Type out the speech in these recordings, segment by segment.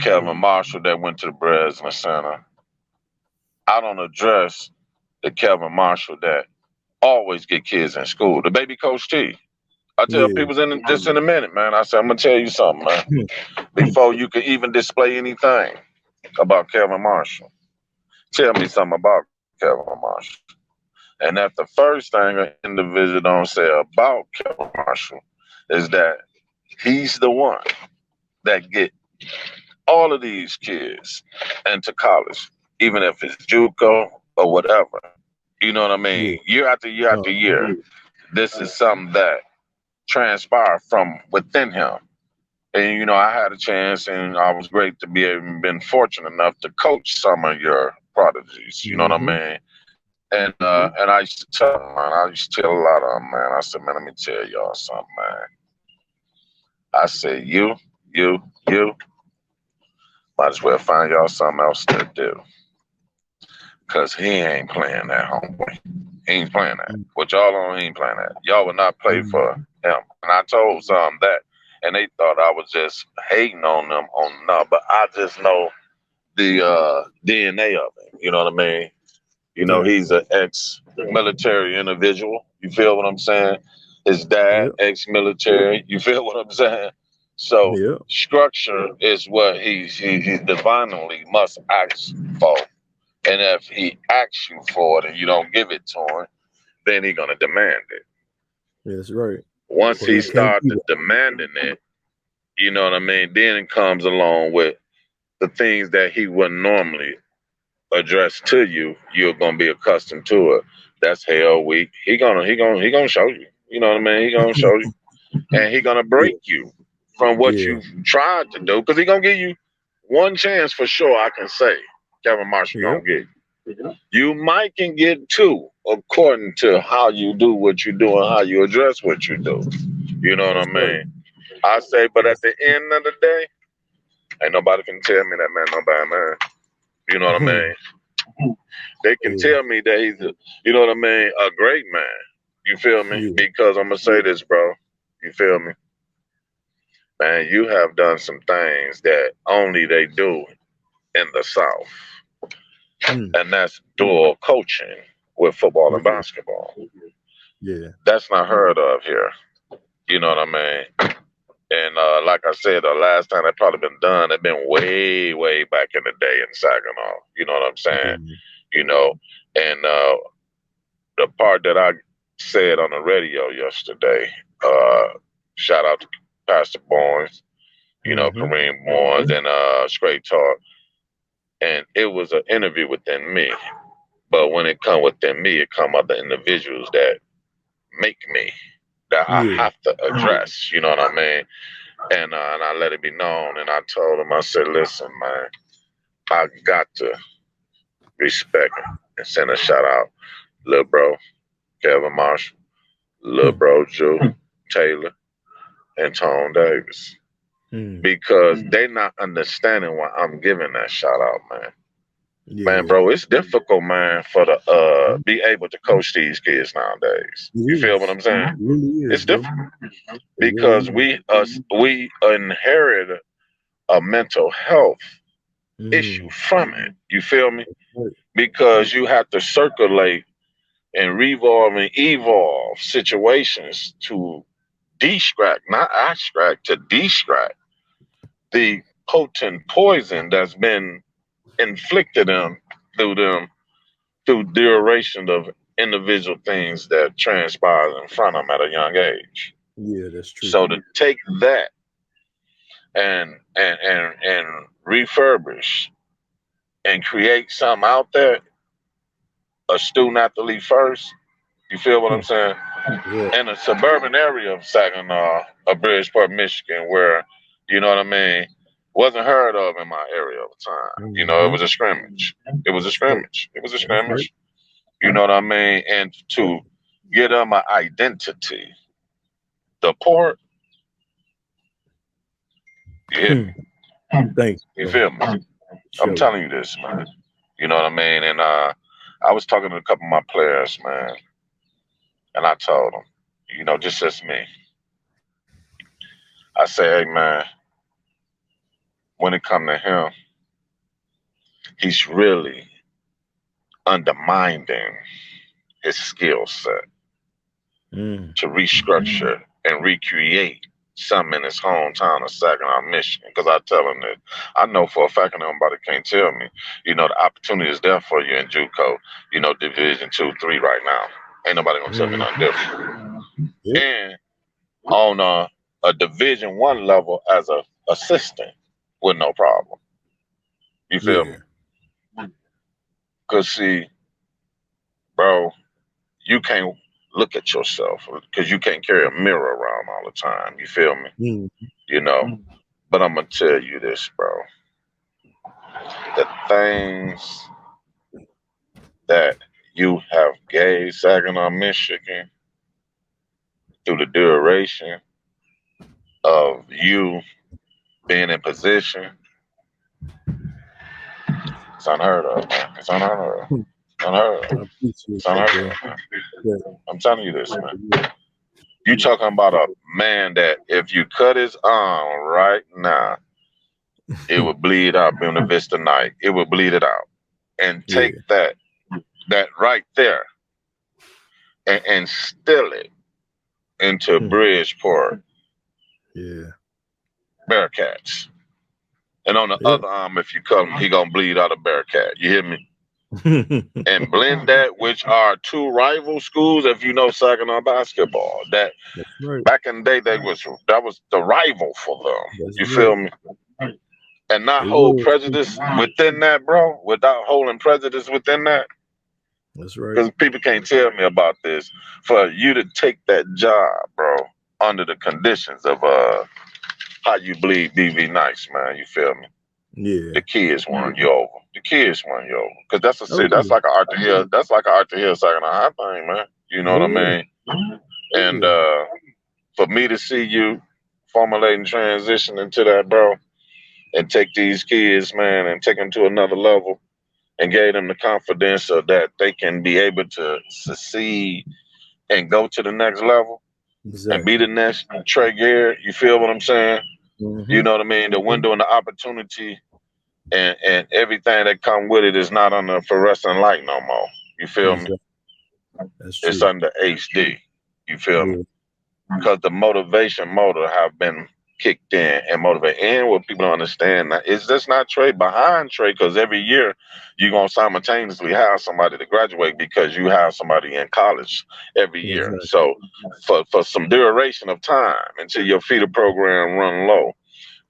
Kevin Marshall that went to the Breslin Center. I don't address the Kevin Marshall that always get kids in school. The baby Coach T. I tell people this in a minute, man. I said, I'm going to tell you something, man. Before you can even display anything about Kevin Marshall, tell me something about Kevin Marshall. And that's the first thing an individual don't say about Kevin Marshall is that he's the one that get all of these kids into college, even if it's JUCO or whatever. You know what I mean? Year after year after year, this is something that transpired from within him. And, you know, I had a chance and I was great to been fortunate enough to coach some of your prodigies. You know what I mean? And I used to tell them, man, I used to tell a lot of them, man. I said, man, let me tell y'all something, man. I said, you might as well find y'all something else to do. Because he ain't playing that, homeboy. He ain't playing that. What y'all on, he ain't playing that. Y'all would not play for him. And I told some that, and they thought I was just hating on them but I just know the DNA of him. You know what I mean? You know, he's an ex-military individual. You feel what I'm saying? His dad, ex-military. You feel what I'm saying? So structure is what he divinely must ask for. And if he asks you for it and you don't give it to him, then he's going to demand it. That's right. Once he starts demanding it, you know what I mean, then it comes along with the things that he wouldn't normally address to you, you're gonna be accustomed to it. That's hell weak. He gonna show you. You know what I mean? He gonna show you, and he gonna break you from what you tried to do, because he gonna give you one chance for sure. I can say, Kevin Marshall gonna get you. You might can get two, according to how you do what you do and how you address what you do. You know what I mean? I say, but at the end of the day, ain't nobody can tell me that man no bad man. You know what I mean? They can tell me that he's you know what I mean, a great man. You feel me? Because I'm gonna say this, bro. You feel me? Man, you have done some things that only they do in the South. And that's dual coaching with football and basketball. That's not heard of here. You know what I mean? And like I said, the last time that probably been done, it been way, way back in the day in Saginaw. You know what I'm saying? You know, and the part that I said on the radio yesterday, shout out to Pastor Barnes, you know, Kareem Barnes and Straight Talk. And it was an interview within me. But when it come within me, it come other individuals that make me, that I have to address. You know what I mean? And I let it be known. And I told him, I said, listen, man, I got to respect him and send a shout out. Little bro, Kevin Marshall, little bro, Joe Taylor, and Tone Davis. Because they not understanding why I'm giving that shout out, man. Man, bro, it's difficult, man, for the be able to coach these kids nowadays. You feel what I'm saying? It's difficult because we inherit a mental health issue from it. You feel me? Because you have to circulate and revolve and evolve situations to distract, not abstract, to distract the potent poison that's been inflicted through duration of individual things that transpires in front of them at a young age. Yeah, that's true. So to take that and refurbish and create something out there, a student athlete first, you feel what I'm saying? In a suburban area of Saginaw, of Bridgeport, Michigan, where, you know what I mean, wasn't heard of in my area at the time. You know, it was a scrimmage. It was a scrimmage. It was a scrimmage. You know what I mean? And to get them an identity, the port, Thanks. You feel me? I'm telling you this, man. You know what I mean? And I was talking to a couple of my players, man, and I told them, you know, just me. I say, hey, man, when it comes to him, he's really undermining his skill set to restructure and recreate something in his hometown of Saginaw, Michigan. Because I tell him that I know for a fact, and nobody can't tell me, the opportunity is there for you in JUCO, Division 2, 3 right now. Ain't nobody gonna tell me nothing different. Yep. And on a Division 1 level as a assistant with no problem. You feel me? Because see, bro, you can't look at yourself because you can't carry a mirror around all the time. You feel me? But I'm gonna tell you this, bro. The things that you have gave Saginaw, Michigan through the duration of you being in position, it's unheard of, man. It's unheard of. Unheard of. It's unheard of, man. I'm telling you this, man. You talking about a man that if you cut his arm right now, it would bleed out in the Vista night. It would bleed it out. And take that right there and still it into Bridgeport Bearcats. And on the other arm, if you cut him, he gonna bleed out a Bearcat. You hear me? And blend that, which are two rival schools. If you know Saginaw basketball, that back in the day, that was the rival for them. You feel me? And not hold prejudice within that, bro. Without holding prejudice within that. That's right. Because people can't tell me about this. For you to take that job, bro, under the conditions of how you bleed DV Nice, man. You feel me? Yeah. The kids won you over. The kids won you over. Because that's like an Arthur Hill. That's like an Arthur Hill Saginaw High thing, man. You know what I mean? And for me to see you formulating transition into that, bro, and take these kids, man, and take them to another level and gave them the confidence so that they can be able to succeed and go to the next level and be the next Trey Garrett. You feel what I'm saying? You know what I mean? The window and the opportunity and everything that come with it is not under fluorescent light no more. You feel me? That's true. It's under HD. You feel me? Because the motivation motor have been kicked in and motivated. And what people don't understand now is just not Trey behind Trey, because every year you're going to simultaneously have somebody to graduate because you have somebody in college every year. So for some duration of time until your feeder program run low,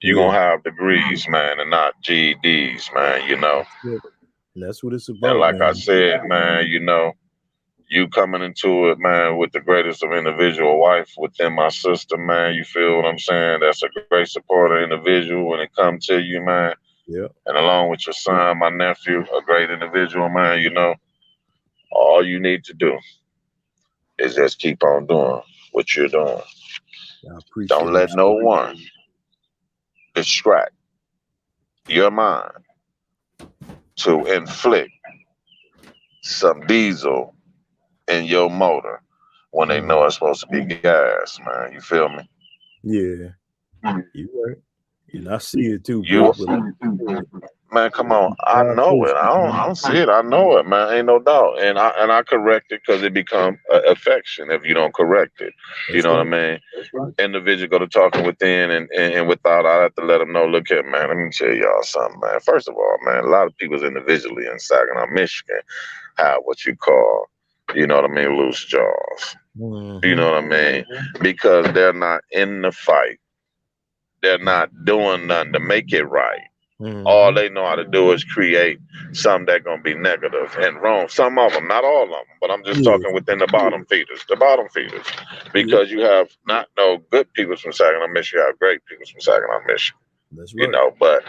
you're going to have degrees, man, and not GEDs, man, That's what it's about. And like I said, man, you coming into it, man, with the greatest of individual wife within my sister, man. You feel what I'm saying? That's a great supporter individual when it comes to you, man. Yeah. And along with your son, my nephew, a great individual, man, all you need to do is just keep on doing what you're doing. I appreciate Don't let no one distract your mind to inflict some diesel in your motor when they know it's supposed to be gas, man. You feel me? Yeah. You're right. And I see it too, man, come on. I know it. I don't see it. I know it, man. Ain't no doubt. And I correct it because it become affection if you don't correct it. You know what I mean? Individual go to talking within and without, I have to let them know, look here, man, let me tell y'all something, man. First of all, man, a lot of people individually in Saginaw, Michigan, have what you call, you know what I mean, loose jaws. You know what I mean? Because they're not in the fight. They're not doing nothing to make it right. All they know how to do is create something that's going to be negative and wrong. Some of them, not all of them, but I'm just talking within the bottom feeders. The bottom feeders. Because you have not no good people from Saginaw, Michigan. You have great people from Saginaw, Michigan. That's right. But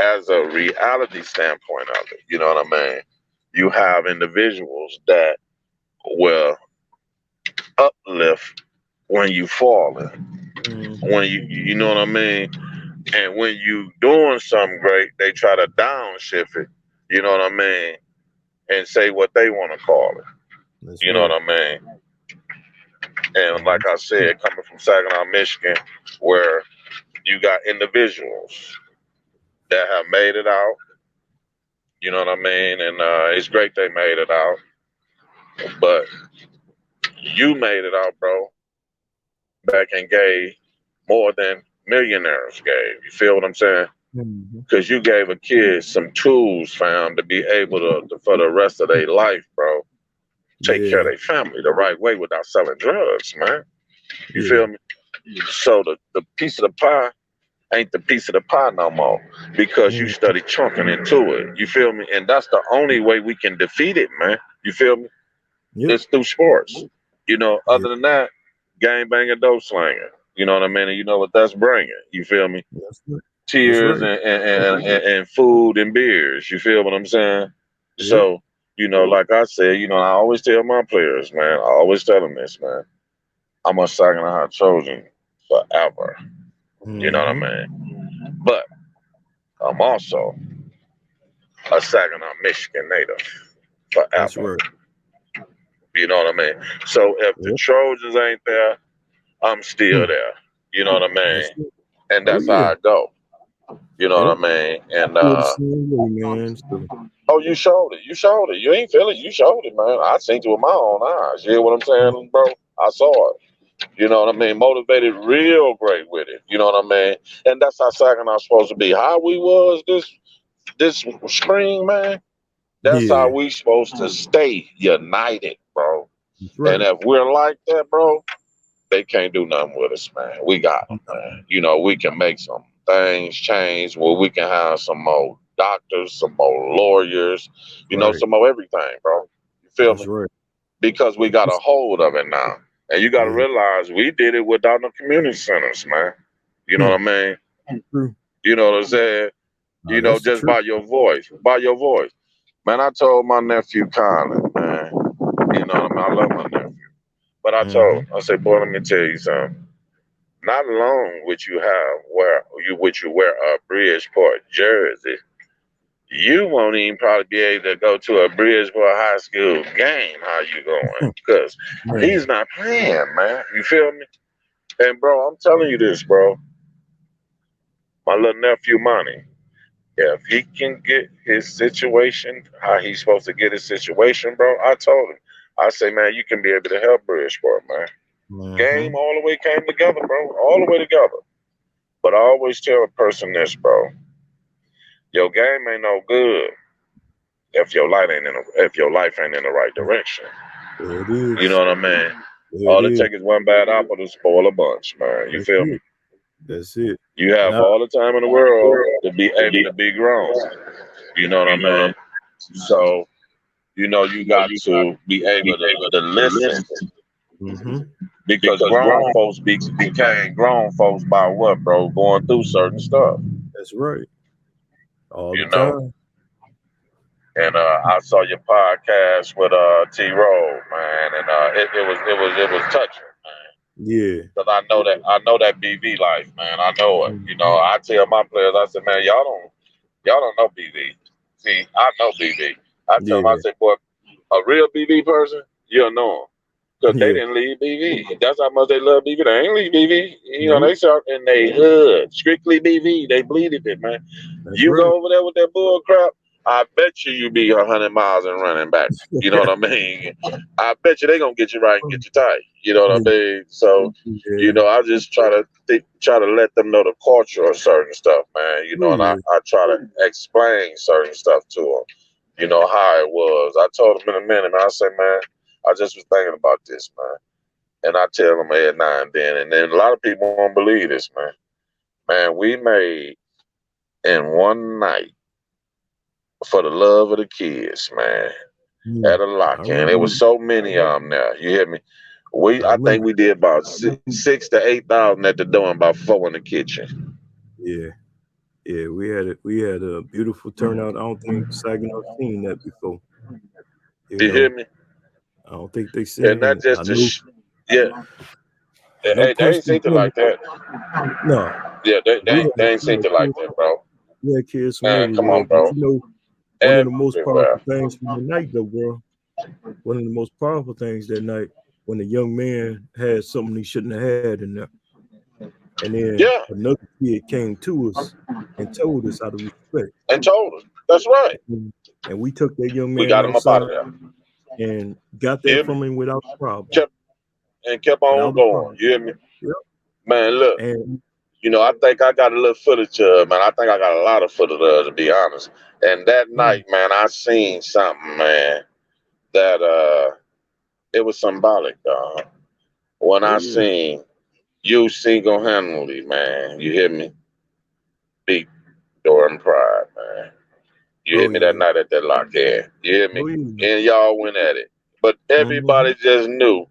as a reality standpoint of it, you know what I mean? You have individuals that will uplift when you falling. When you know what I mean? And when you doing something great, they try to downshift it, you know what I mean, and say what they want to call it. You know what I mean? And like I said, coming from Saginaw, Michigan, where you got individuals that have made it out. You know what I mean? And it's great they made it out. But you made it out, bro. Back and gave more than millionaires gave. You feel what I'm saying? Mm-hmm. Because you gave a kid some tools, fam, to be able to for the rest of their life, bro, take care of Yeah. their family the right way without selling drugs, man. You Yeah. feel me? So the piece of the pie ain't the piece of the pie no more because you Mm. study chunking into it. You feel me? And that's the only way we can defeat it, man. You feel me? Yep. It's through sports. You know, Yeah. other than that, gang banging, dope slanging. You know what I mean? And you know what that's bringing. You feel me? That's right. That's Tears right. and food and beers. You feel what I'm saying? Yep. So, you know, like I said, you know, I always tell my players, man, I always tell them this, man. I'm a Saginaw Trojan forever. You know what Mm-hmm. I mean? But I'm also a Saginaw, Michigan native That's forever. right. You know what I mean? So if the Yep. Trojans ain't there, I'm still Mm. there. You know what I That's mean? it. And Oh that's how yeah. I go. You know Yep. what I mean? And Feel the same way, man. So oh, you showed it. You showed it. You ain't feel it. You showed it, man. I seen it with my own eyes. You hear what I'm mm, saying, bro? I saw it. You know what I mean? Motivated real great with it. You know what I mean? And that's how Saginaw supposed to be. How we was this spring, man. That's how yeah, we supposed to stay united, bro. that's And right. if we're like that, bro, they can't do nothing with us, man. We got them, No, man. You know, we can make some things change where we can have some more doctors, some more lawyers, you know, right. some more everything, bro. You feel That's me? right. Because we And got a this, hold of it now. And you got to yeah. realize we did it without no community centers, man. You know Hmm. what I mean? True. You know what I'm saying? No, You know, that's the just truth. by your voice, by your voice. Man, I told my nephew Colin, man, you know what I mean? I love my nephew. But Mm-hmm. I said, boy, let me tell you something. Not alone would you have where you wear a Bridgeport jersey, you won't even probably be able to go to a Bridgeport High School game. How you going? Because Man. he's not playing, man. You feel me? And bro, I'm telling you this, bro. My little nephew Money, if he can get his situation, how he's supposed to get his situation, bro, I told him. I say, man, you can be able to help Bridgeport, man. Mm-hmm. Game all the way came together, bro. All the way together. But I always tell a person this, bro. Your game ain't no good if your life ain't in the right direction. There it You know is. what I mean? There it All it is. takes is one bad apple to spoil a bunch, man. You That's feel me? it. That's it. You And have I, all the time in the world to be able to be grown. You know what I mean? So, you know, you got to be able to listen mm-hmm. because grown folks became grown folks by what, bro? Going through certain stuff, That's right. All the you know. time. And I saw your podcast with T Rowe, man, and it was touching, man. Yeah. Cause I know that BV life, man. I know it. You know, Mm-hmm. I tell my players, I said, man, y'all don't know BV. See, I know BV. I tell them, I Yeah. say, boy, a real BV person, you'll know him. Cause they Yeah. didn't leave BV. That's how much they love BV. They ain't leave BV. You know, Nope. they start in they hood, strictly BV. They bleeded it, man. That's You right. go over there with that bull crap, I bet you be 100 miles and running back. You know what I mean? I bet you they gonna get you right and get you tight. You know what I mean? So, you Yeah. know, I just try to let them know the culture of certain stuff, man. You Oh know, and yeah. I try to explain certain stuff to them. You know how it was. I told them in a minute, man. I said, man, I just was thinking about this, man. And I tell them every now and then, and then a lot of people won't believe this, man. Man, we made in one night for the love of the kids, man. Mm. At a I lock-in, there remember. was so many of them there. You hear me? I I think remember. we did about 6 to 8,000 at the door and about 4 in the kitchen. Yeah. Yeah. We had a beautiful turnout. I don't think Saginaw seen that before. You You hear know. me? I don't think they And seen not it. just yeah. I know Hey, they ain't seen Preston it Junior. like that. No, Yeah, we had they ain't we seen had it like kids, that, bro. we had kids from Man, come everywhere. on, But bro. one of the most Everywhere. powerful things from the night, though, bro. One of the most powerful things that night when a young man had something he shouldn't have had in there. And then Yeah, another kid came to us and told us out of respect. and told us. That's right. And we took that young We man got him up out outside of there. and got You that hear me? from him without a problem. Kept on Without a going. problem. You hear me? Yep. Man, look, And I think I got a little footage man. I think I got a lot of footage to be honest. And that night, man, I seen something, man, that it was symbolic, dog. When oh I yeah. seen you single-handedly, man, you hear me? Beat Durham Pride, man. You Oh hit me that yeah. night at that lock-in. You hear me? Oh yeah. And y'all went at it. But Mm-hmm. everybody just knew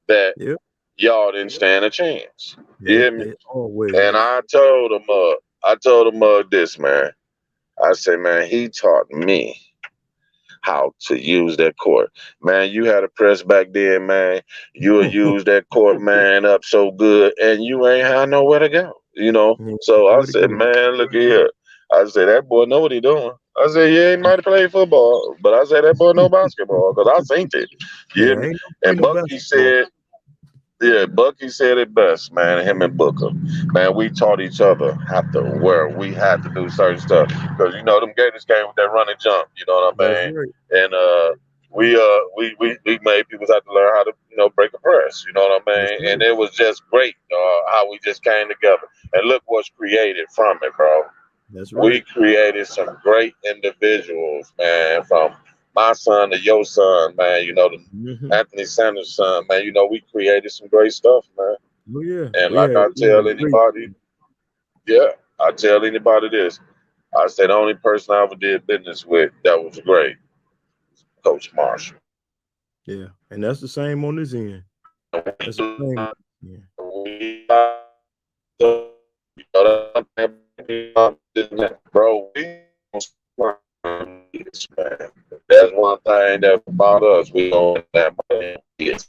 that Yep. y'all didn't stand a chance. You Yep. hear me? It And always. I told the mug this, man. I said, man, he taught me how to use that court. Man, you had a press back then, man. You'll use that court, man, up so good, and you ain't have nowhere to go, Yeah, So I nowhere to said, go. man, look here. I said, that boy know what he doing. I said, yeah, he might have played football, but I said, that boy know basketball, because I seen it. You hear Yeah, me? ain't no And play no Bucky basketball. said, yeah, Bucky said it best, man. Him and Booker, man, we taught each other how to where we had to do certain stuff because them Gators came with that run and jump. You know what I That's mean? right. And we made people have to learn how to break a press. You know what I That's mean? And right. it was just great how we just came together. And look what's created from it, bro. That's We right. created some great individuals, man, from my son to your son, man. The Mm-hmm. Anthony Sanders' son, man. We created some great stuff, man. Oh yeah. And We like had I we had tell a great anybody, yeah, I tell anybody this. I say the only person I ever did business with that was great, Coach Marshall. yeah. And that's the same on this end. That's the same. Yeah. We, bro, man. That's one thing that about us. We don't have kids.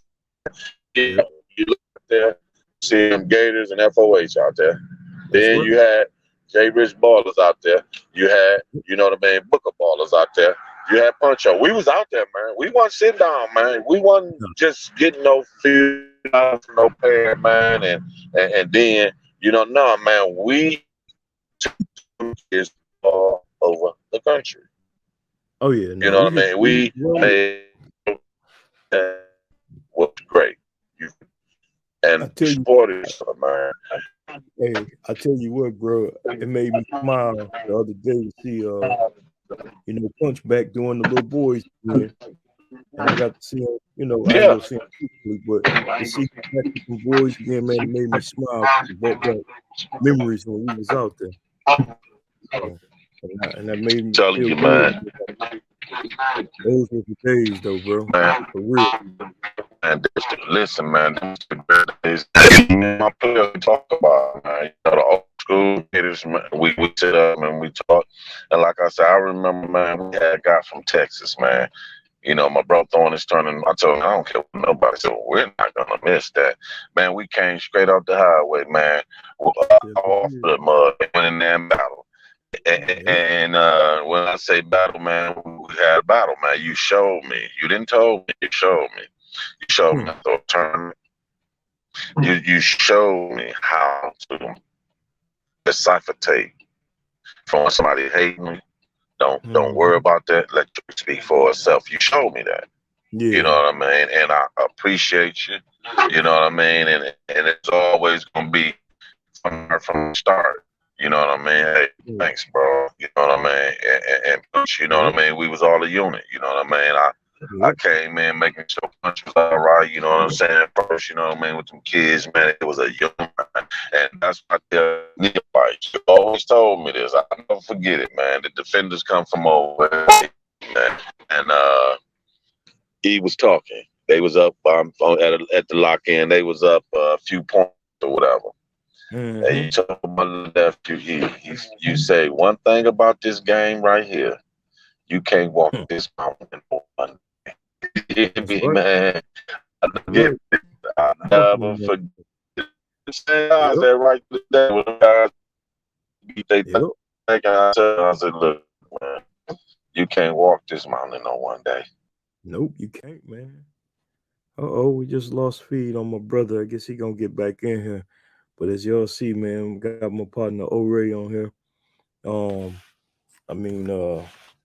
Yep. You look there, see them Gators and FOH out there. That's Then right. you had J. Rich Ballers out there. You had, Booker Ballers out there. You had Puncho. We was out there, man. We wasn't sitting down, man. We wasn't No, just getting no food, no pay, man. And then, no, man, we is all over the country. oh yeah, You no, know we what I hit mean? we We well, made was great. I And tell you, supported each other, man. hey, I tell you what, bro, it made me smile the other day to see Punchback doing the little boys again. And I got to see him, I ain't Yeah. gonna see him physically, but to see him back with some boys again, man, it made me smile. It brought back memories when we was out there. And that made me Telling feel you, good. man. Those were the days, though, bro. Man, For real. listen, man. This my players talk about, man. The old school hitters, man. We sit up and we talk. And like I said, I remember, man, we had a guy from Texas, man. My brother throwing his turning. I told him, I don't care what nobody said. We're not gonna miss that, man. We came straight off the highway, man. Yes, we Off did. the mud, went in there and battle. Yep. And when I say battle, man, we had a battle, man. You showed me. You didn't tell me. You showed me. You showed me Hmm. how to turn. You showed me how to decipher tape from somebody hating me. Don't worry Mhm. about that. Let you speak for itself. You showed me that. You know Yeah. what I mean? And I appreciate you. You know what I mean? And it's always gonna be from the start. You know what I mean? Hey, Yeah. thanks, bro. You know what I mean? And Punch, you know what Yep. I mean? We was all a unit. You know what I mean? I Yep. came in making sure Punch was all right. You know what I'm saying? First, you know what I mean? With them kids, man, it was a young man. And that's what I tell Neophytes. You always told me this. I'll never forget it, man. The defenders come from over, man. And he was talking. They was up at the lock-in. They was up a few points or whatever. And you Hmm. told my nephew, you say one thing about this game right here. You can't walk this mountain in one. You hear That's me, right. man? I That's forget right. it. I Definitely. never Man. forget. I Yep. said right there when the guys beat they Yep. back, and I said, look, man, you can't walk this mountain on one day. Nope, you can't, man. Uh-oh, we just lost feed on my brother. I guess he gonna get back in here. But as y'all see, man, we got my partner O-Ray on here. Um, I mean,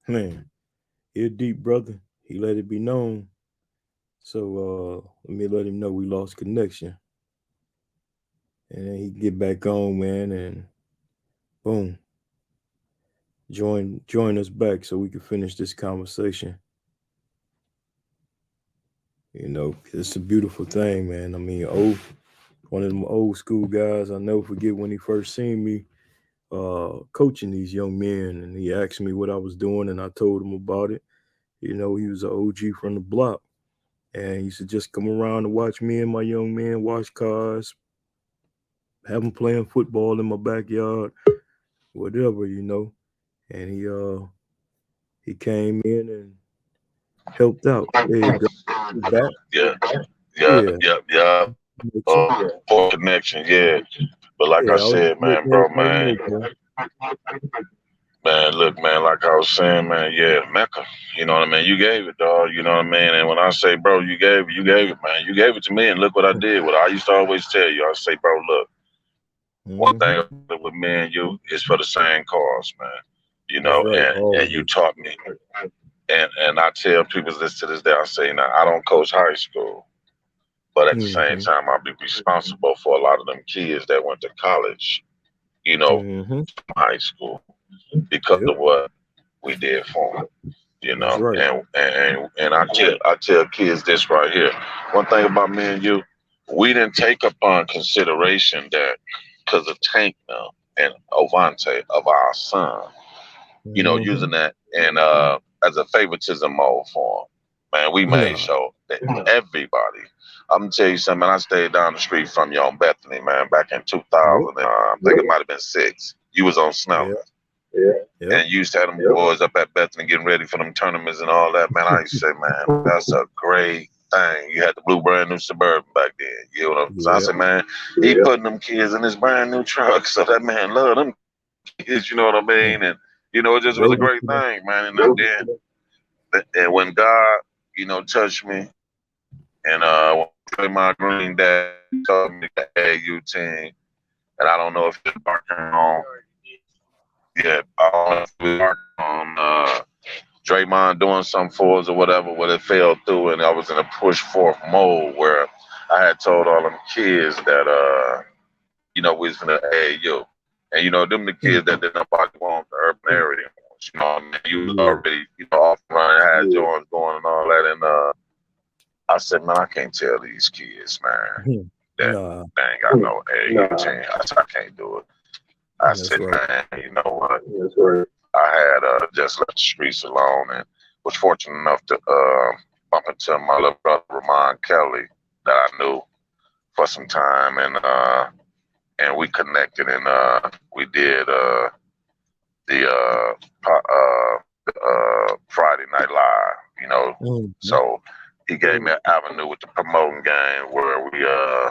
man, he a deep brother. He let it be known. So let me let him know we lost connection. And then he get back on, man, and boom. Join us back so we can finish this conversation. You know, it's a beautiful thing, man. I mean, one of them old school guys. I never forget when he first seen me coaching these young men, and he asked me what I was doing, and I told him about it. You know, he was an OG from the block, and he used to just come around to watch me and my young men wash cars, have them playing football in my backyard, whatever, you know. And he came in and helped out. There you go. He's back. Yeah, yeah, Yeah. yeah, yeah. Poor connection, yeah. But like I Yeah, I was said, letting man, bro, everybody man, know, bro. man, look, man, like I was saying, man, yeah, Mecca. You know what I mean? You gave it, dog. You know what I mean? And when I say, bro, you gave it, man. You gave it to me, and look what I did. What I used to always tell you, I say, bro, look, one Mm-hmm. thing with me and you is for the same cause, man. You That's know, right. and you Always. taught me, and I tell people this to this day. I say, now I don't coach high school, but at the same Mm-hmm. time, I'll be responsible for a lot of them kids that went to college. You know, Mm-hmm. high school because Yep. of what we did for them. You That's know, right. and I tell kids this right here. One thing about me and you, we didn't take upon consideration that because of Tank now and Ovante of our son, Mm-hmm. using that and as a favoritism mode for him. Man, we made Nah. sure that everybody. I'm gonna tell you something. Man, I stayed down the street from you on Bethany, man, back in 2000. Yep. I think it might have been six. You was on Snow. Yep. Yep. And you used to have them boys up at Bethany getting ready for them tournaments and all that. Man, I used to say, man, that's a great thing. You had the blue brand new Suburban back then. You know what I'm saying? I Yep. said, man, he putting them kids in his brand new truck. So that man loved them kids, you know what I Mm. mean? And, it just was a Rode great to them. thing, man. And when God, touched me and my Green Dad told me the AU team, and I don't know if it's working on, yeah, I don't know if it's working on, Draymond doing something for us or whatever, but it fell through, and I was in a push forth mode where I had told all them kids that we was in the AAU, and them the Mm. kids that did nobody want the urban area. I mean, you was Yeah. already off running, had joints going and all that, and I said, man, I can't tell these kids, man, Mhm. that Nah. they ain't got no AAU team. I said, I can't do it. I That's said, right. man, you know what? I had just left the streets alone and was fortunate enough to bump into my little brother Ramon Kelly that I knew for some time, and we connected and we did the Friday Night Live, Mm-hmm. So he gave me an avenue with the promoting game where we had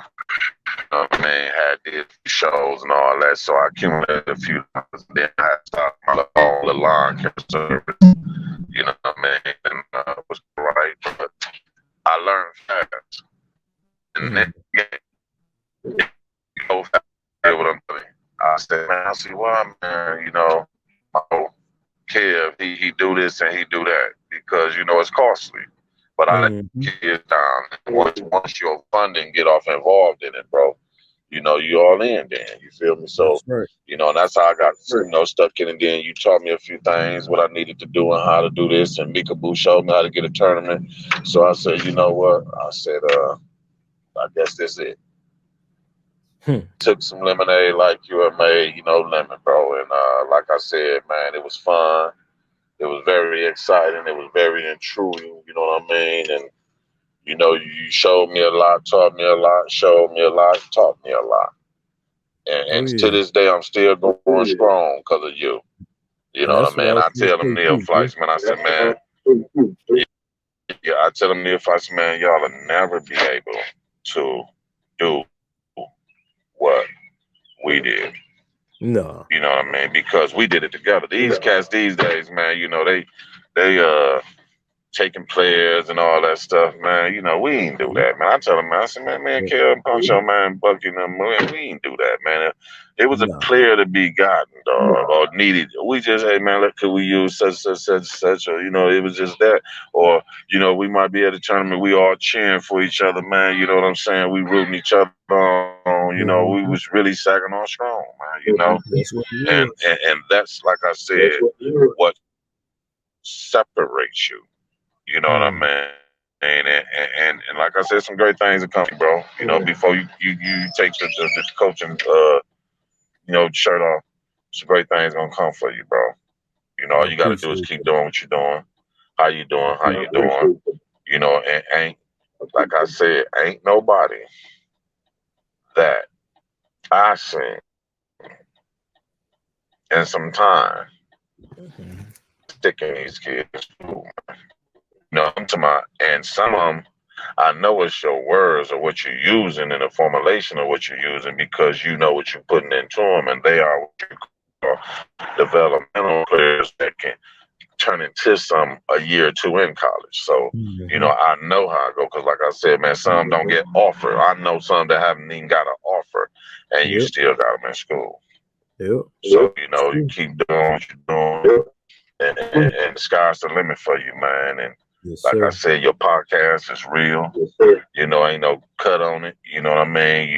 did shows and all that. So I accumulated a few dollars, and then I had to start my own little lawn care service. You know what I mean? And it was right, but I learned fast. And then, Mm. fast, what I'm doing. I said, man, I see why, man, I don't care if he do this and he do that because, it's costly. But I let Mm-hmm. kids down. Once your funding get off involved in it, bro, you all in then. You feel me? So, That's right. and that's how I got, stuck in. And then you taught me a few things, what I needed to do and how to do this. And Mika Boo showed me how to get a tournament. So I said, you know what? I said, I guess this is it. Hmm. Took some lemonade like you had made, lemon, bro. And like I said, man, it was fun. It was very exciting. It was very intriguing, you know what I mean? And, you showed me a lot, taught me a lot, showed me a lot, taught me a lot. Oh And to yeah. this day, I'm still going strong because of you. You And know what that's I what I mean? was I gonna tell them say too, bro. neophytes, man, I said, man, yeah, I tell them neophytes, man, y'all will never be able to do what we did. Nah. You know what I mean? Because we did it together. These cats these days, man, they taking players and all that stuff, man. We ain't do that, man. I tell them, man, I said, man, Kel and Poncho, man, Bucky and them, man, we ain't do that, man. It was a Nah. player to be gotten, dog, or needed. We just, hey, man, look, could we use such, or, it was just that. Or, we might be at a tournament, we all cheering for each other, man. You know what I'm saying? We rooting each other on, we was really sagging on strong, man, That's what it and, was. and, and that's, like I said, what separates you. You know what I mean? And like I said, some great things are coming, bro. Before you take the coaching shirt off, some great things gonna come for you, bro. I All you gotta do is appreciate keep doing what you're doing. How you doing? How you doing? And ain't, like I said, ain't nobody that I seen in some time sticking these kids. I'm talking about, and some of them, I know it's your words or what you're using in the formulation of what you're using because you know what you're putting into them, and they are what you call developmental players that can turn into some a year or two in college. So, I know how it go because, like I said, man, some don't get offered. I know some that haven't even got an offer, and you still got them in school. Yep. So, you keep doing what you're doing, and the sky's the limit for you, man. And Yes, like I sir. said, your podcast is real. Ain't no cut on it. You know what I mean?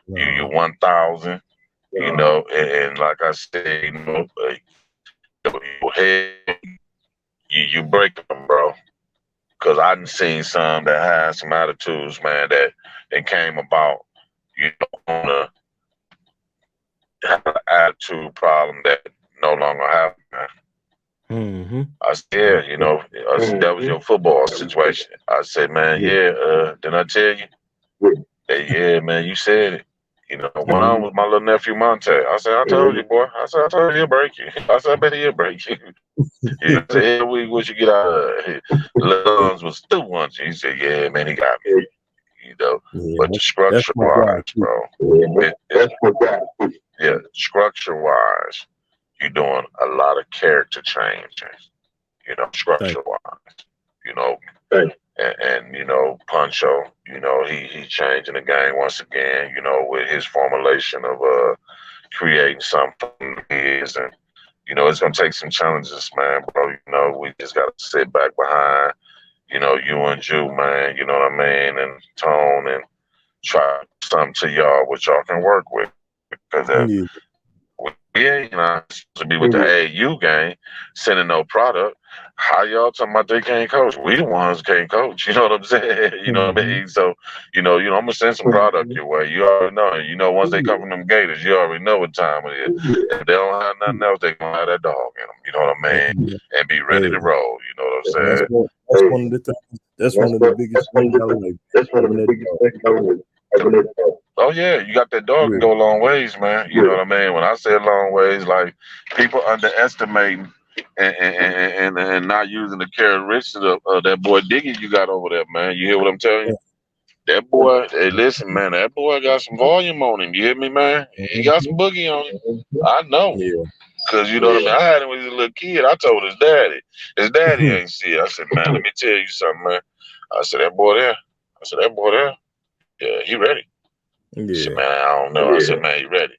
You 1,000. And like I said, your head, you break them, bro. Because I done seen some that had some attitudes, man, that came about, on have an attitude problem that no longer have, man. I said, that was your football situation. I said, man, didn't I tell you? Yeah, man, you said it. When I was my little nephew Monte, I said, I told you, boy. I said, I told you he'll break you. I said, I bet he'll break you. I said, here we what you get out of it. Lungs was still once. He said, yeah, man, he got me. But the That's structure my guy wise, too. bro, structure wise, you're doing a lot of character changes, Thank structure wise, you know, Puncho, he changing the game once again, with his formulation of creating something is, and it's gonna take some challenges, man, bro. We just gotta sit back behind, you and Jew, man, you know what I mean, and Tone, and try something to y'all what y'all can work with, because you. we ain't supposed to be with the AAU game sending no product. How y'all talking about they can't coach? We the ones can't coach. You know what I'm saying? You know what I mean? So, I'm gonna send some product your way. You already know. Once they come from them Gators, you already know what time it is. If they don't have nothing else, they gonna have that dog in them. You know what I mean? And be ready Hey, to roll. You know what I'm that's saying? one of the things. That's one of the biggest things I like. Having that Oh yeah, you got that dog can go a long ways, man. You know what I mean? When I say a long ways, like people underestimating and not using the characteristics of that boy Diggy you got over there, man. You hear what I'm telling you? That boy, hey, listen, man, that boy got some volume on him. You hear me, man? He got some boogie on him. I know. Yeah. Cause you know what I mean? I had him when he was a little kid. I told his daddy. His daddy ain't see it. I said, man, let me tell you something, man. I said, that boy there. I said, that boy there. Yeah, he ready. He said, man, I don't know. I said, man, he ready.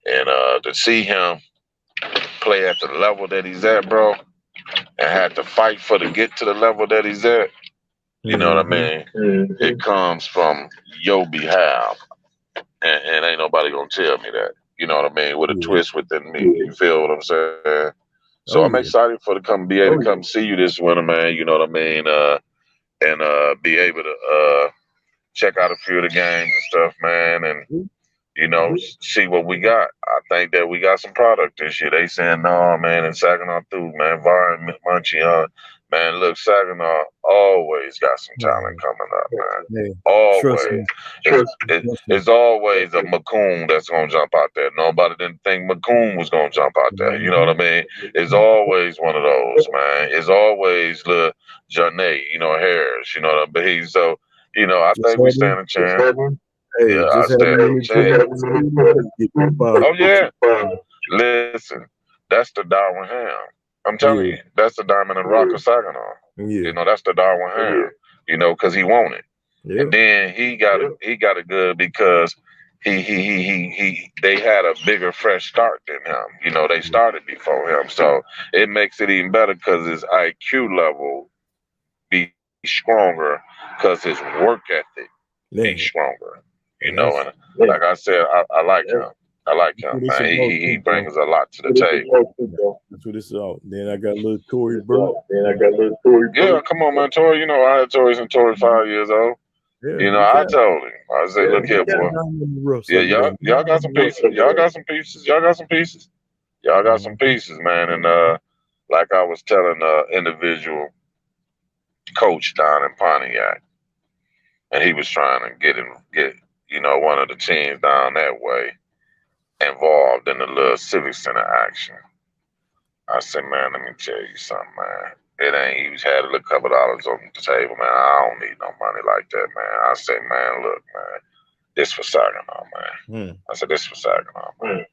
And to see him play at the level that he's at, bro, and had to fight for to get to the level that he's at, you know what I mean? It comes from your behalf. And ain't nobody gonna tell me that. You know what I mean? With a twist within me. You feel what I'm saying? So Oh I'm yeah. excited for to be able to come see you this winter, man. You know what I mean? And be able to check out a few of the games and stuff, man. And see what we got. I think that we got some product this year. They saying, no, man, and Saginaw through, man. Var and Munchie, man, look, Saginaw always got some talent coming up, man. Hey, trust Always. me. It's always a McCoon that's going to jump out there. Nobody didn't think McCoon was going to jump out there. You know what I mean? It's always one of those, man. It's always the Janae, Harris, you know what I mean? So, I think we stand a chance. Hey, Yeah, I just stand having a chance. get Oh yeah. Listen, that's the Darwin Ham. I'm telling you, that's the diamond in the rough of Saginaw. Yeah. That's the Darwin Ham. Because he wanted. Yeah. And then he got it good because they had a bigger fresh start than him. They started before him, so it makes it even better because his IQ level be stronger because his work ethic be stronger. And like I said, I like him. I like him, man. He brings a lot to the table. That's what it's about. Then I got a little Tory Burke. Yeah, come on, man. Tory, I had Tory since Tory 5 years old. Yeah, I told him. I said, look here, boy. Yeah, y'all got some pieces. Y'all got some pieces. Y'all got some pieces. Y'all got some pieces, man. And like I was telling individual coach down in Pontiac, and he was trying to get one of the teams down that way involved in the little civic center action. I said, man, let me tell you something, man. It ain't. He had a couple dollars on the table, man. I don't need no money like that, man. I said, man, look, man, this for Saginaw, man. I said, this for Saginaw, man.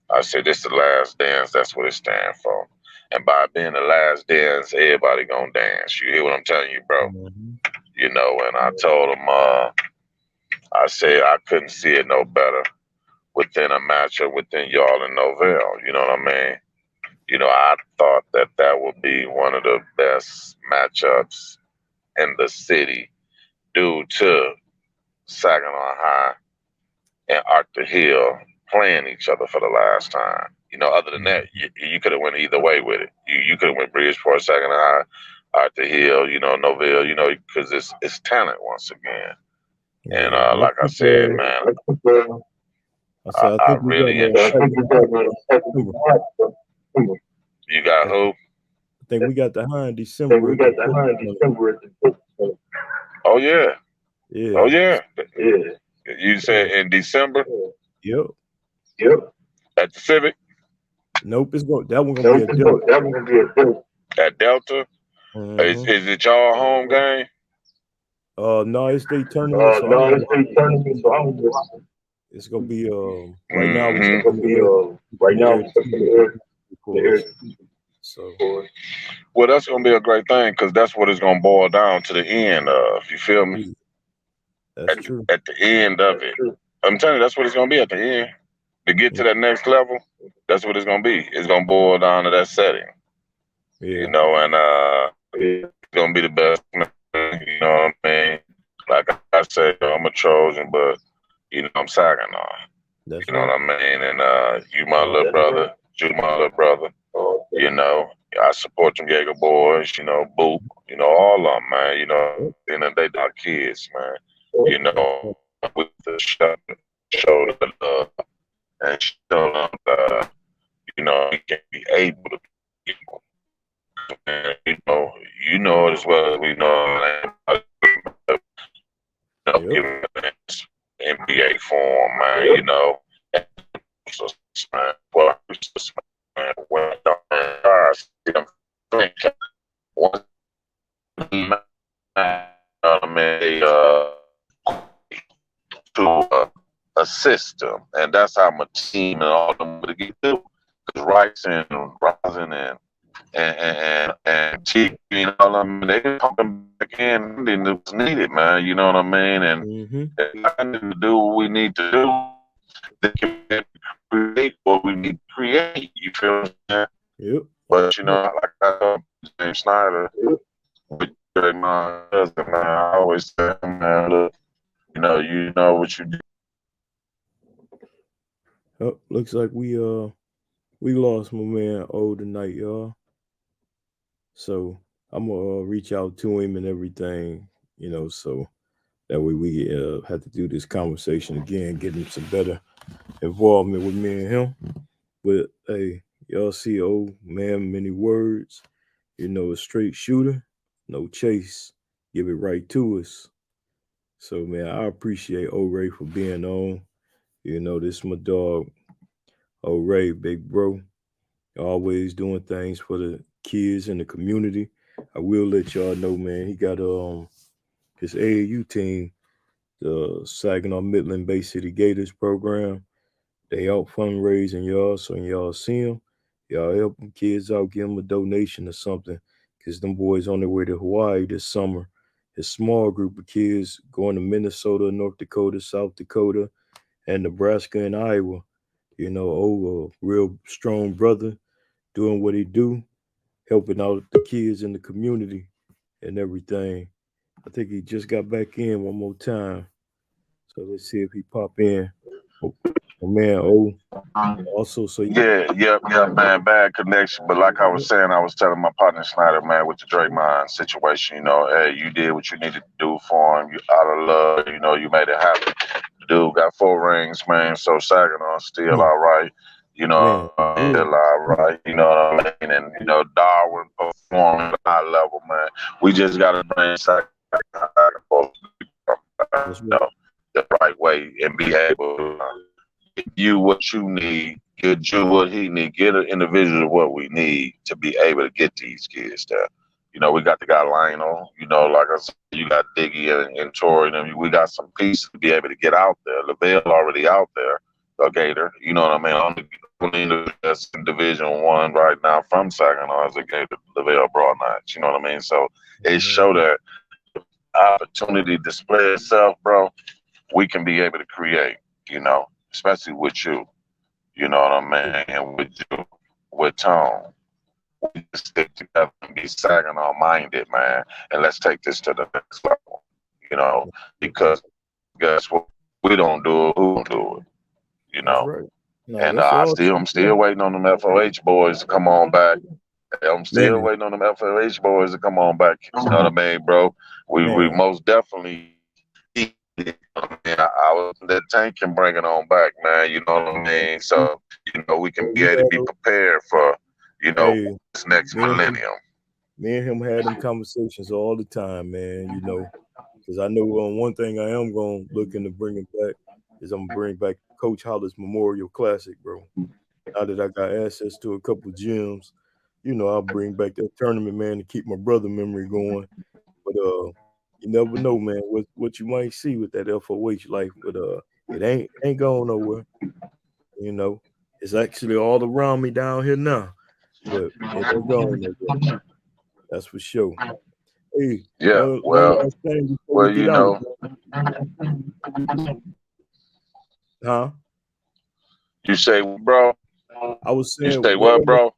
I said, this the last dance. That's what it stands for. And by being the last dance, everybody gonna dance. You hear what I'm telling you, bro? And I told him, I said I couldn't see it no better within a matchup within y'all and Novell. You know what I mean? I thought that would be one of the best matchups in the city due to Saginaw High and Arthur Hill playing each other for the last time. Other than that, you could have went either way with it. You could have went Bridgeport, Saginaw High, Arthur Hill, Novell, because it's talent once again. And like I said, man, I really enjoy. You got who? I think we got the high in December. Oh yeah. Yeah. Oh yeah. You said in December? Yep. At the Civic? Nope, that one gonna be a Delta. At Delta? Is it y'all home game? No, it's state tournament. It's gonna be right now. It's gonna be so. Well, that's gonna be a great thing because that's what it's gonna boil down to the end of. You feel me? That's true. At the end of it, I'm telling you, that's what it's gonna be at the end. To get to that next level, that's what it's gonna be. It's gonna boil down to that setting. Yeah. And it's gonna be the best. You know what I mean? Like I said, I'm a Trojan, but I'm Saginaw. That's you know what I mean? And you my little brother. You my little brother. I support them Jaeger boys, Boop, all of them, man. And they our kids, man. With the show the love and show them we can be able to people. And, it as well as we know. Giving NBA form, man. So, man, well, man, when I see them one to a system, and that's how my team and all them to get through. Because Rice and Rising and T, all of them, they pumping back in. It was needed, man. You know what I mean? And I need to do what we need to do. They can create what we need to create. You feel me? Yep. But like I told James Snyder, with my husband, man, I always say, man, look, you know what you do. Oh, looks like we lost my man O tonight, y'all. So I'm gonna reach out to him and everything, so that way we have to do this conversation again, get him some better involvement with me and him. But hey, y'all see old man, many words, a straight shooter, no chase, give it right to us. So man, I appreciate O-Ray for being on. This is my dog, O-Ray, big bro. Always doing things for the kids in the community. I will let y'all know, man, he got his AAU team, the Saginaw Midland Bay City Gators program. They out fundraising, y'all. So when y'all see them, Y'all help them kids out, give them a donation or something, because them boys on their way to Hawaii this summer. A small group of kids going to Minnesota, North Dakota, South Dakota, and Nebraska and Iowa. A real strong brother doing what he do, helping out the kids in the community and everything. I think he just got back in one more time. So let's see if he pop in. Oh, oh man, also so you Yeah, man, bad connection. But like I was saying, I was telling my partner Snyder, man, with the Draymond situation, hey, you did what you needed to do for him. You out of love, you made it happen. The dude got 4 rings, man. So Saginaw still all right. man, Still all right. You know what I mean? And Darwin performing at a high level, man. We just gotta bring Saginaw that's right. the right way and be able to give you what you need, get you what he need, get an individual what we need to be able to get these kids there. We got the guy Lionel, like I said, you got Diggy and Tori, and we got some pieces to be able to get out there. LaVelle already out there, a Gator, you know what I mean? Only that's in Division One right now from Saginaw as a Gator, LaVelle Broad Knights, you know what I mean? So it showed that opportunity display itself, bro. We can be able to create, especially with you. You know what I mean? And with you, with Tone, we just stick together and be Saginaw minded, man. And let's take this to the next level, because guess what? We don't do it, who do it, That's right. No, And that's all. I'm still waiting on them FOH boys to come on back. I'm still Man, waiting on them FOH boys to come on back. You know what I mean, bro? We man, most definitely. I was that tank can bring it on back, man. You know what I mean? So we can be we able to be had, prepared for hey, this next me and him, millennium. me and him had them conversations all the time, man. Because I know one thing I am going to look into bringing back is I'm going to bring back Coach Hollis Memorial Classic, bro. Now that I got access to a couple gyms, I'll bring back that tournament, man, to keep my brother memory going. But you never know, man, what you might see with that FOH life. But it ain't going nowhere. You know, it's actually all around me down here now, but it ain't going nowhere. That's for sure. Hey, Yeah, one last thing before we well, get out, huh? you say, bro? I was You saying say what, bro?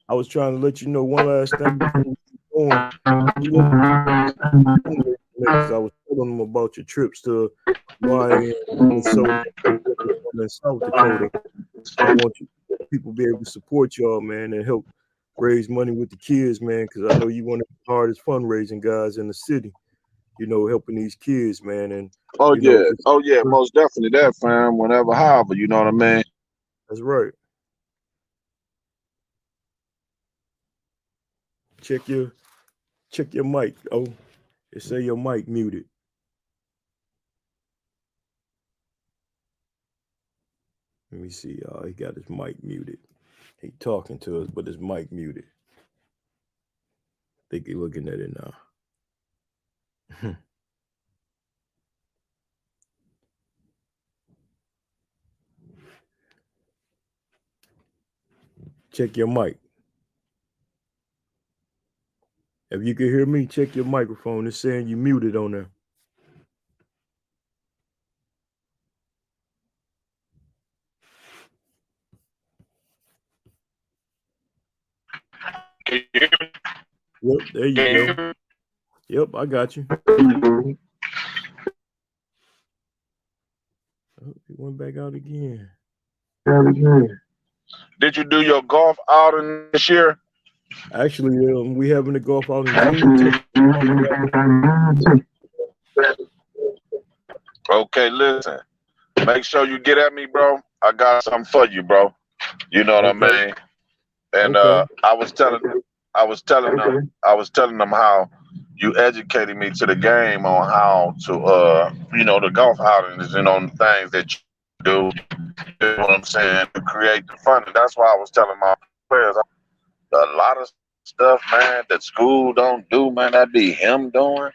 I was trying to let you know one last thing before we keep going. You want because I was telling them about your trips to Hawaii and Minnesota and South Dakota. I want you people to be able to support y'all, man, and help raise money with the kids, man, because I know you one of the hardest fundraising guys in the city. Helping these kids, man, and Oh yeah, if it's oh yeah, most definitely that, fam. Whenever, however, you know what I mean. that's right. Check your mic. Oh, it say your mic muted. Let me see, y'all. He got his mic muted. He talking to us, but his mic muted. Think he looking at it now. Check your mic. If you can hear me, check your microphone. It's saying you muted on there. Yep, there you go. Yep, I got you. Oh, he went back out again. Did you do your golf outing this year? Actually, we having to golf out in June. Okay, listen. Make sure you get at me, bro. I got something for you, bro. You know what I Okay. mean? And Okay. I was telling them how you educated me to the game on how to the golf outings and on the things that you do. You know what I'm saying? To create the fun. And that's why I was telling my players a lot of stuff, man, that school don't do, man, that be him doing.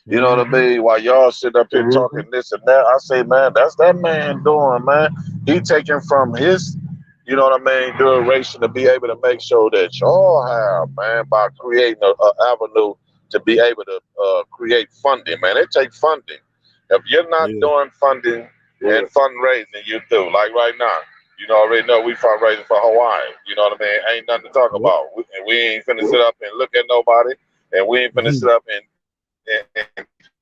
You know what I mean? While y'all sit up here talking this and that, I say, man, that's that man doing, man. He taking from his you know what I mean, duration to be able to make sure that y'all have, man, by creating a avenue to be able to create funding, man. It takes funding. If you're not doing funding and fundraising, you do. Like right now, you know, already know we fundraising for Hawaii. You know what I mean? Ain't nothing to talk about. We ain't finna sit up and look at nobody, and we ain't finna sit up and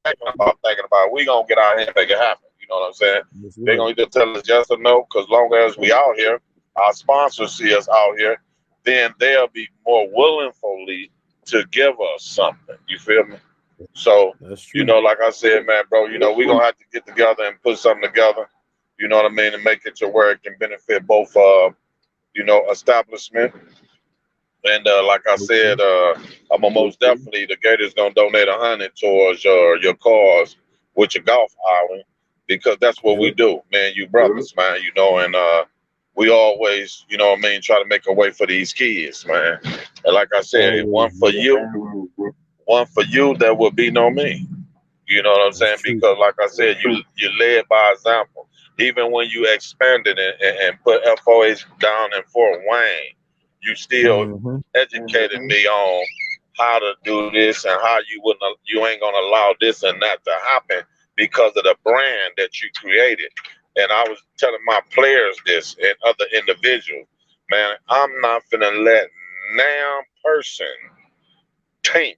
thinking about we gonna get out here and make it happen. You know what I'm saying? They're gonna either tell us yes or no, because long as we out here, our sponsors see us out here, then they'll be more willingly to give us something. You feel me? So, you know, like I said, man, bro, you know, we're going to have to get together and put something together, you know what I mean, and make it to where it can benefit both, you know, establishment. And like I said, I'm most definitely, the Gators going to donate 100 towards your cause with your golf island, because that's what we do, man. You brothers, man, you know, and we always, you know what I mean, try to make a way for these kids, man. And like I said, if one for you, there will be no me. You know what I'm saying? Because like I said, you led by example. Even when you expanded and put FOH down in Fort Wayne, you still educated me on how to do this and how you ain't gonna allow this and that to happen because of the brand that you created. And I was telling my players this and other individuals, man, I'm not finna let now person taint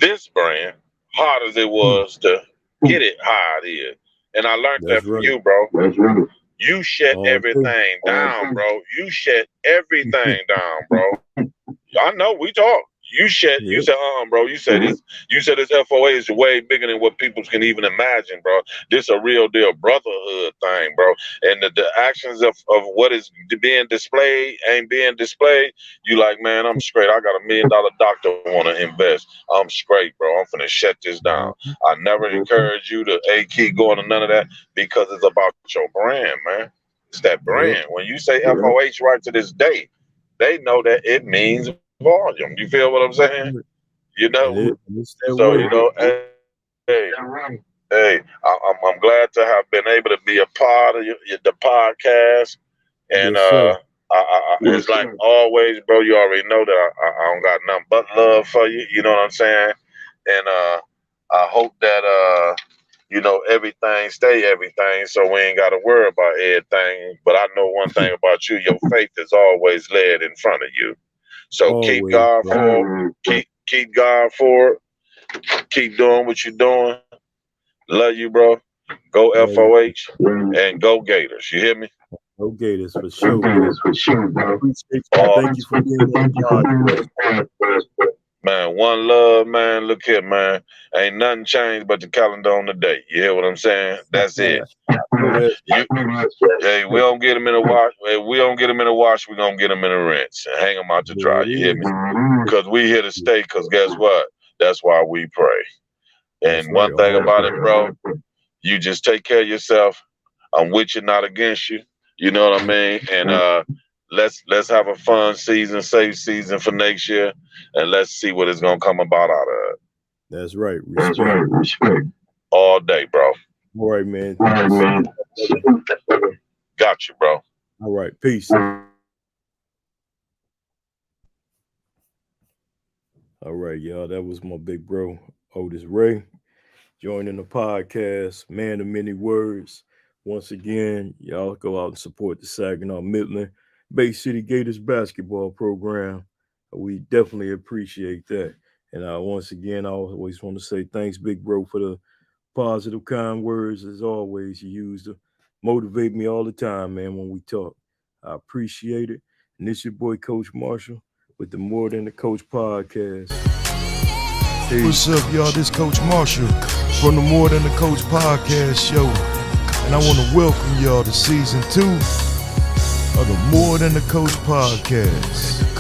this brand hard as it was to get it how it is. And I learned that from you, bro. That's right. You shut everything down, bro. You shut everything down, bro. I know we talk. You said, bro. You said this FOA is way bigger than what people can even imagine, bro. This a real deal brotherhood thing, bro. And the actions of what is being displayed ain't being displayed. You like, man, I'm straight. I got $1 million doctor want to invest. I'm straight, bro. I'm finna shut this down. I never encourage you to keep going to none of that, because it's about your brand, man. It's that brand. When you say FOH right to this day, they know that it means volume. You feel what I'm saying? You know, so you know, hey, I'm glad to have been able to be a part of the podcast, and it's like always, bro. You already know that I don't got nothing but love for you. You know what I'm saying? And I hope that you know, everything stay everything, so we ain't got to worry about everything. But I know one thing about you: your faith is always led in front of you. So keep God forward, keep God forward, keep doing what you're doing. Love you, bro. Go FOH and go Gators. You hear me? Go Gators for sure. Gators for sure, bro. Thank you for being on. Man, one love, man. Look here, man. Ain't nothing changed but the calendar on the day. You hear what I'm saying? That's it. Hey, we don't get them in a wash. If we don't get them in a wash, we gonna get them in a rinse and hang them out to dry. You hear me? Because we here to stay. Because guess what? That's why we pray. And one thing about it, bro, you just take care of yourself. I'm with you, not against you. You know what I mean? And let's have a fun season, safe season for next year, and let's see what is gonna come about out of it. That's right. Respect. All day, bro. All right, man. Got you, bro. All right. Peace. All right, y'all. That was my big bro, Otis Ray, joining the podcast, man of many words. Once again, y'all go out and support the Saginaw Midland Bay City Gators basketball program. We definitely appreciate that. And once again, I always want to say thanks, big bro, for the positive, kind words. As always, you use to motivate me all the time, man, when we talk. I appreciate it. And this your boy, Coach Marshall, with the More Than the Coach podcast. What's up, y'all? This Coach Marshall from the More Than the Coach podcast show. And I want to welcome y'all to season 2 of the More Than the Coach podcast.